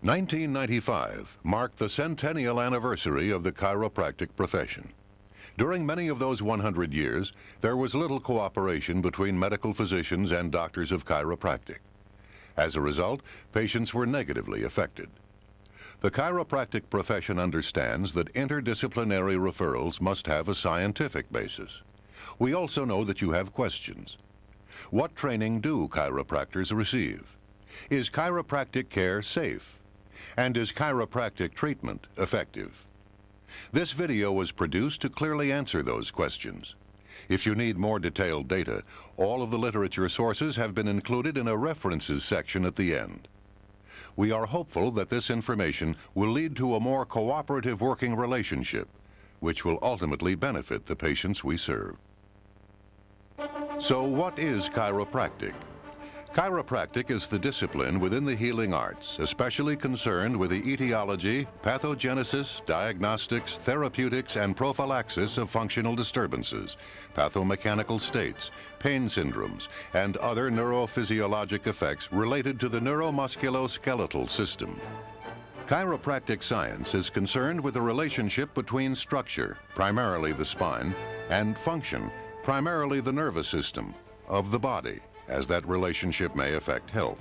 1995 marked the centennial anniversary of the chiropractic profession. During many of those 100 years, there was little cooperation between medical physicians and doctors of chiropractic. As a result, patients were negatively affected. The chiropractic profession understands that interdisciplinary referrals must have a scientific basis. We also know that you have questions. What training do chiropractors receive? Is chiropractic care safe? And is chiropractic treatment effective? This video was produced to clearly answer those questions. If you need more detailed data, all of the literature sources have been included in a references section at the end. We are hopeful that this information will lead to a more cooperative working relationship, which will ultimately benefit the patients we serve. So what is chiropractic? Chiropractic is the discipline within the healing arts, especially concerned with the etiology, pathogenesis, diagnostics, therapeutics, and prophylaxis of functional disturbances, pathomechanical states, pain syndromes, and other neurophysiologic effects related to the neuromusculoskeletal system. Chiropractic science is concerned with the relationship between structure, primarily the spine, and function, primarily the nervous system, of the body, as that relationship may affect health.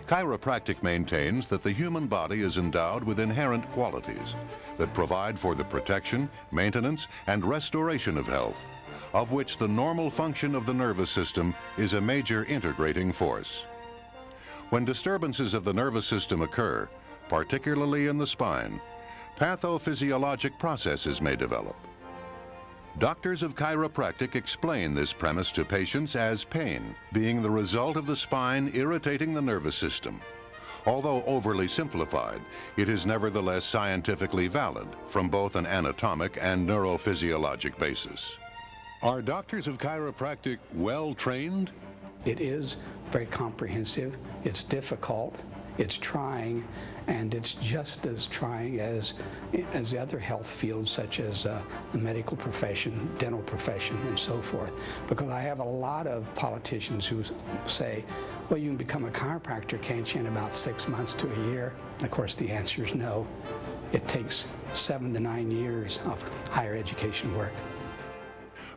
Chiropractic maintains that the human body is endowed with inherent qualities that provide for the protection, maintenance, and restoration of health, of which the normal function of the nervous system is a major integrating force. When disturbances of the nervous system occur, particularly in the spine, pathophysiologic processes may develop. Doctors of chiropractic explain this premise to patients as pain, being the result of the spine irritating the nervous system. Although overly simplified, it is nevertheless scientifically valid from both an anatomic and neurophysiologic basis. Are doctors of chiropractic well trained? It is very comprehensive, it's difficult, it's trying, and it's just as trying as the other health fields such as the medical profession, dental profession, and so forth. Because I have a lot of politicians who say, well, you can become a chiropractor, can't you, in about 6 months to a year? And of course the answer is no. It takes 7 to 9 years of higher education work.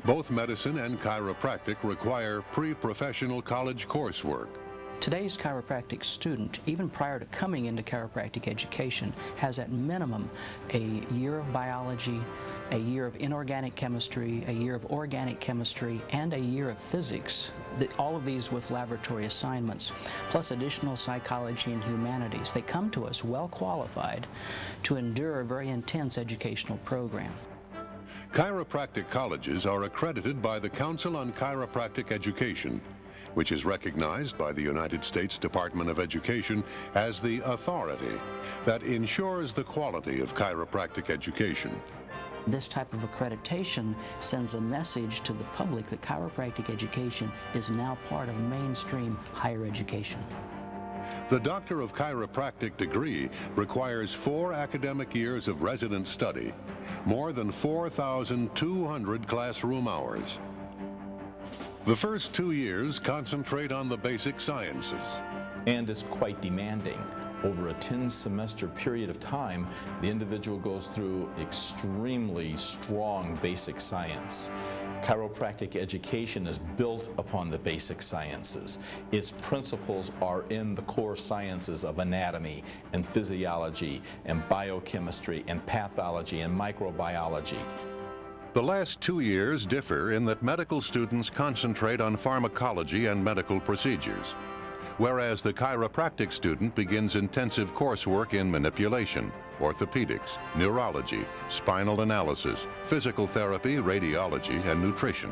Both medicine and chiropractic require pre-professional college coursework. Today's chiropractic student, even prior to coming into chiropractic education, has at minimum a year of biology, a year of inorganic chemistry, a year of organic chemistry, and a year of physics, all of these with laboratory assignments, plus additional psychology and humanities. They come to us well qualified to endure a very intense educational program. Chiropractic colleges are accredited by the Council on Chiropractic Education, which is recognized by the United States Department of Education as the authority that ensures the quality of chiropractic education. This type of accreditation sends a message to the public that chiropractic education is now part of mainstream higher education. The Doctor of Chiropractic degree requires 4 academic years of resident study, more than 4,200 classroom hours. The first 2 years concentrate on the basic sciences. And it's quite demanding. Over a 10-semester period of time, the individual goes through extremely strong basic science. Chiropractic education is built upon the basic sciences. Its principles are in the core sciences of anatomy and physiology and biochemistry and pathology and microbiology. The last 2 years differ in that medical students concentrate on pharmacology and medical procedures, whereas the chiropractic student begins intensive coursework in manipulation, orthopedics, neurology, spinal analysis, physical therapy, radiology, and nutrition.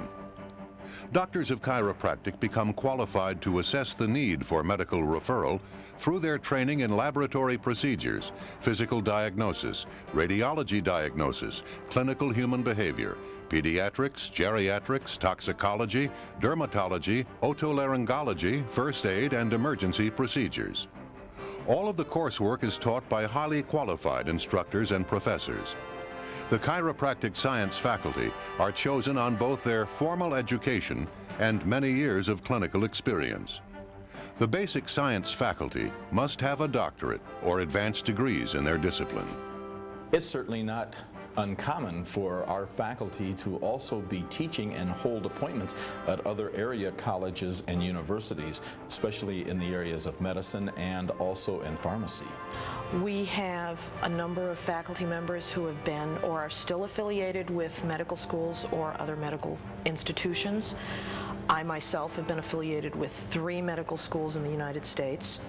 Doctors of chiropractic become qualified to assess the need for medical referral through their training in laboratory procedures, physical diagnosis, radiology diagnosis, clinical human behavior, pediatrics, geriatrics, toxicology, dermatology, otolaryngology, first aid, and emergency procedures. All of the coursework is taught by highly qualified instructors and professors. The chiropractic science faculty are chosen on both their formal education and many years of clinical experience. The basic science faculty must have a doctorate or advanced degrees in their discipline. It's certainly not uncommon for our faculty to also be teaching and hold appointments at other area colleges and universities, especially in the areas of medicine and also in pharmacy. We have a number of faculty members who have been or are still affiliated with medical schools or other medical institutions. I myself have been affiliated with 3 medical schools in the United States.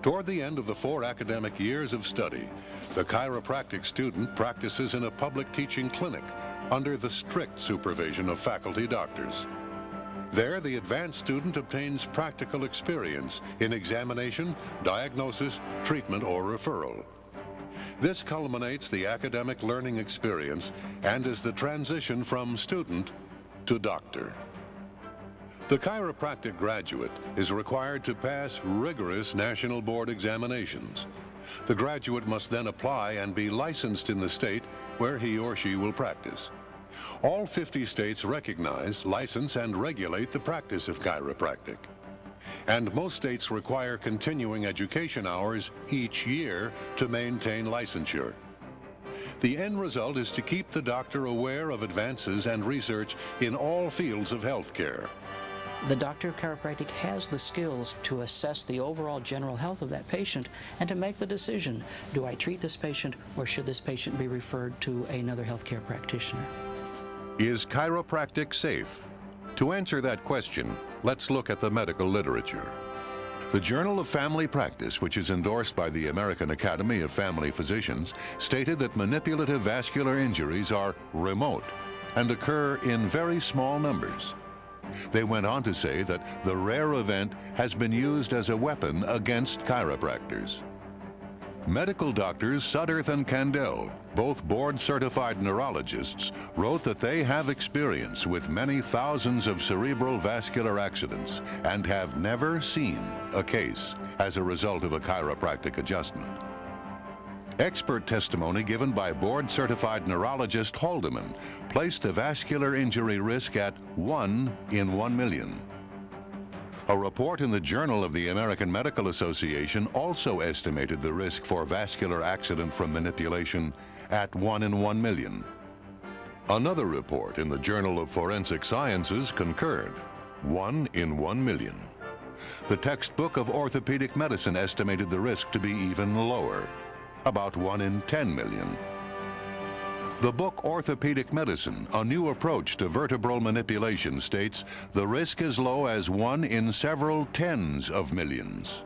Toward the end of the 4 academic years of study, the chiropractic student practices in a public teaching clinic under the strict supervision of faculty doctors. There, the advanced student obtains practical experience in examination, diagnosis, treatment, or referral. This culminates the academic learning experience and is the transition from student to doctor. The chiropractic graduate is required to pass rigorous national board examinations. The graduate must then apply and be licensed in the state where he or she will practice. All 50 states recognize, license, and regulate the practice of chiropractic. And most states require continuing education hours each year to maintain licensure. The end result is to keep the doctor aware of advances and research in all fields of healthcare. The doctor of chiropractic has the skills to assess the overall general health of that patient and to make the decision, do I treat this patient or should this patient be referred to another healthcare practitioner? Is chiropractic safe? To answer that question, let's look at the medical literature. The Journal of Family Practice, which is endorsed by the American Academy of Family Physicians, stated that manipulative vascular injuries are remote and occur in very small numbers. They went on to say that the rare event has been used as a weapon against chiropractors. Medical doctors Sudderth and Candell, both board-certified neurologists, wrote that they have experience with many thousands of cerebral vascular accidents and have never seen a case as a result of a chiropractic adjustment. Expert testimony given by board-certified neurologist Haldeman placed the vascular injury risk at 1 in 1 million. A report in the Journal of the American Medical Association also estimated the risk for vascular accident from manipulation at 1 in 1 million. Another report in the Journal of Forensic Sciences concurred, 1 in 1 million. The textbook of orthopedic medicine estimated the risk to be even lower, about 1 in 10 million. The book Orthopedic Medicine, A New Approach to Vertebral Manipulation states the risk is low as 1 in several tens of millions.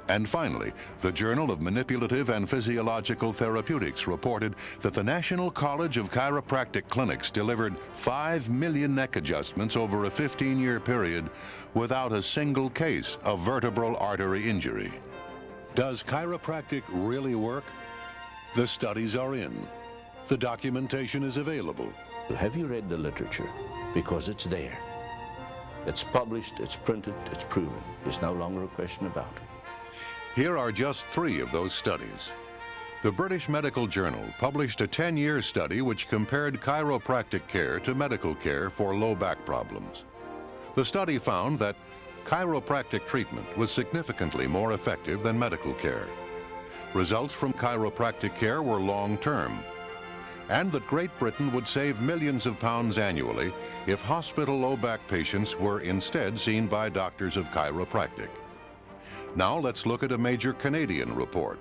And finally, the Journal of Manipulative and Physiological Therapeutics reported that the National College of Chiropractic Clinics delivered 5 million neck adjustments over a 15-year period without a single case of vertebral artery injury. Does chiropractic really work? The studies are in. The documentation is available. Have you read the literature? Because it's there. It's published, it's printed, it's proven. There's no longer a question about it. Here are just 3 of those studies. The British Medical Journal published a 10-year study which compared chiropractic care to medical care for low back problems. The study found that chiropractic treatment was significantly more effective than medical care. Results from chiropractic care were long-term, and that Great Britain would save millions of pounds annually if hospital low back patients were instead seen by doctors of chiropractic. Now let's look at a major Canadian report.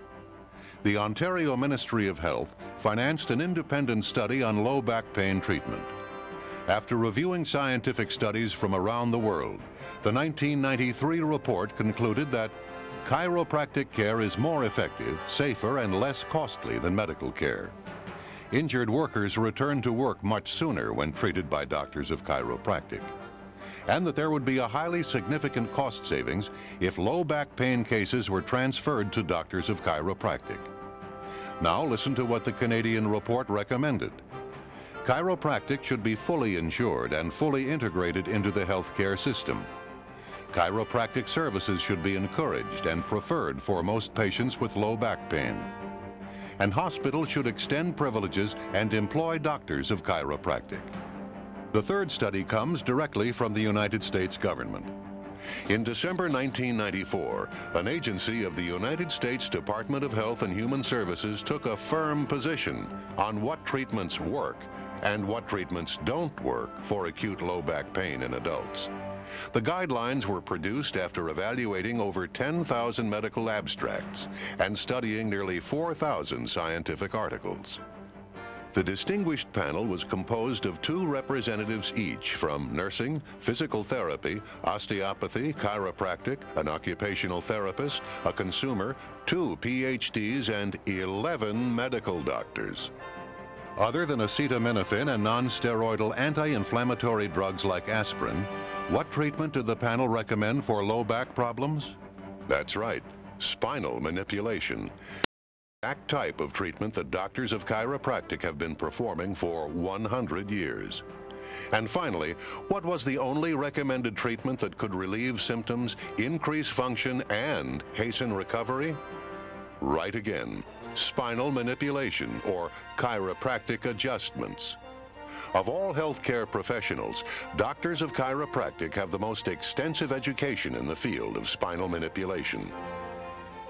The Ontario Ministry of Health financed an independent study on low back pain treatment. After reviewing scientific studies from around the world, the 1993 report concluded that chiropractic care is more effective, safer, and less costly than medical care. Injured workers returned to work much sooner when treated by doctors of chiropractic, and that there would be a highly significant cost savings if low back pain cases were transferred to doctors of chiropractic. Now listen to what the Canadian report recommended. Chiropractic should be fully insured and fully integrated into the healthcare system. Chiropractic services should be encouraged and preferred for most patients with low back pain. And hospitals should extend privileges and employ doctors of chiropractic. The third study comes directly from the United States government. In December 1994, an agency of the United States Department of Health and Human Services took a firm position on what treatments work and what treatments don't work for acute low back pain in adults. The guidelines were produced after evaluating over 10,000 medical abstracts and studying nearly 4,000 scientific articles. The distinguished panel was composed of 2 representatives each from nursing, physical therapy, osteopathy, chiropractic, an occupational therapist, a consumer, 2 PhDs, and 11 medical doctors. Other than acetaminophen and non-steroidal anti-inflammatory drugs like aspirin, what treatment did the panel recommend for low back problems? That's right, spinal manipulation. Exact type of treatment that doctors of chiropractic have been performing for 100 years. And finally, what was the only recommended treatment that could relieve symptoms, increase function, and hasten recovery? Right again, spinal manipulation or chiropractic adjustments. Of all healthcare professionals, doctors of chiropractic have the most extensive education in the field of spinal manipulation.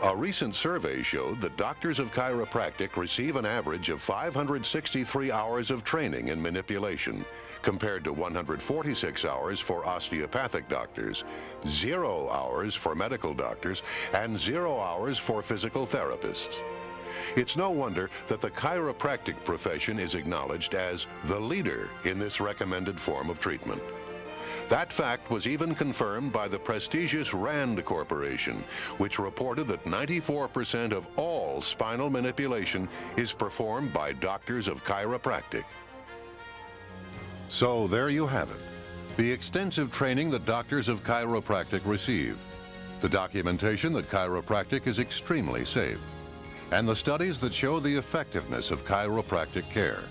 A recent survey showed that doctors of chiropractic receive an average of 563 hours of training in manipulation, compared to 146 hours for osteopathic doctors, 0 hours for medical doctors, and 0 hours for physical therapists. It's no wonder that the chiropractic profession is acknowledged as the leader in this recommended form of treatment. That fact was even confirmed by the prestigious RAND Corporation, which reported that 94% of all spinal manipulation is performed by doctors of chiropractic. So there you have it, the extensive training that doctors of chiropractic receive, the documentation that chiropractic is extremely safe, and the studies that show the effectiveness of chiropractic care.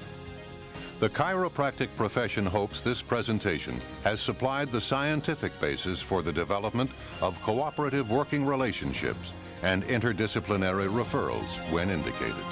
The chiropractic profession hopes this presentation has supplied the scientific basis for the development of cooperative working relationships and interdisciplinary referrals when indicated.